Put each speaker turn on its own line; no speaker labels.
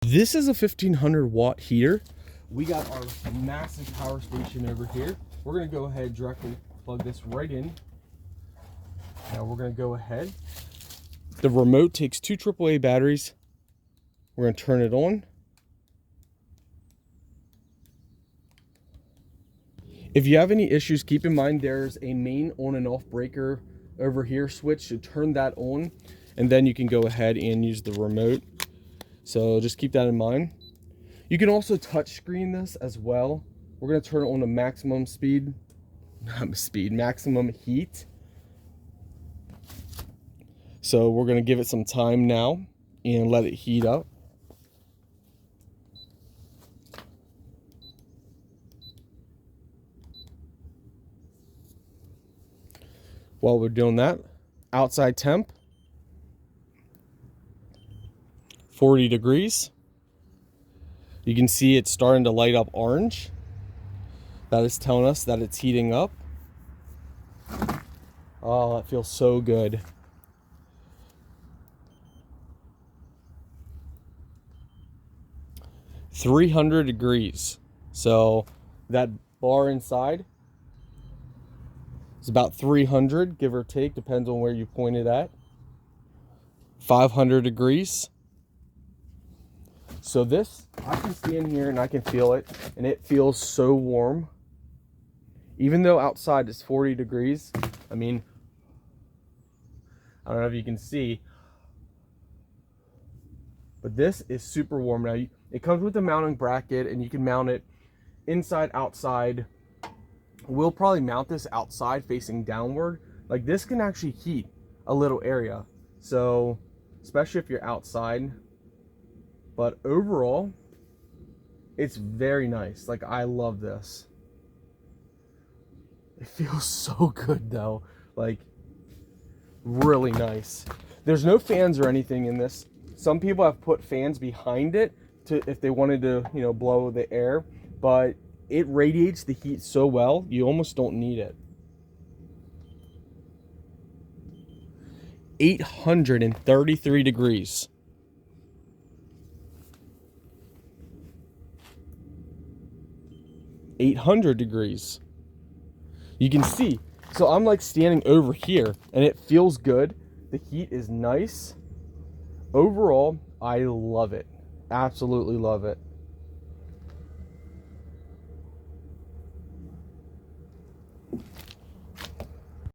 This is a 1500 watt heater. We got our massive power station over here. We're gonna go ahead directly plug this right in. Now we're gonna go ahead. The remote takes 2 AAA batteries. We're gonna turn it on. If you have any issues, keep in mind there's a main on and off breaker over here switch to turn that on, and then you can go ahead and use the remote. So just keep that in mind. You can also touch screen this as well. We're gonna turn it on to maximum speed, maximum heat. So we're gonna give it some time now and let it heat up. While we're doing that, outside temp, 40 degrees. You can see it's starting to light up orange. That is telling us that it's heating up. Oh, that feels so good. $300 degrees. So that bar inside is about 300, give or take, depends on where you point it at. 500 degrees. So this, I can stand here and I can feel it, and it feels so warm. Even though outside it's 40 degrees, I mean, I don't know if you can see, but this is super warm. Now, it comes with a mounting bracket, and you can mount it inside, outside. We'll probably mount this outside facing downward. Like, this can actually heat a little area. So, especially if you're outside. But overall, it's very nice. Like, I love this. It feels so good though. Like, really nice. There's no fans or anything in this. Some people have put fans behind it to, if they wanted to, you know, blow the air, but it radiates the heat so well, you almost don't need it. 833 degrees. 800 degrees. You can see, so I'm like standing over here and it feels good. The heat is nice. Overall, I love it. Absolutely love it.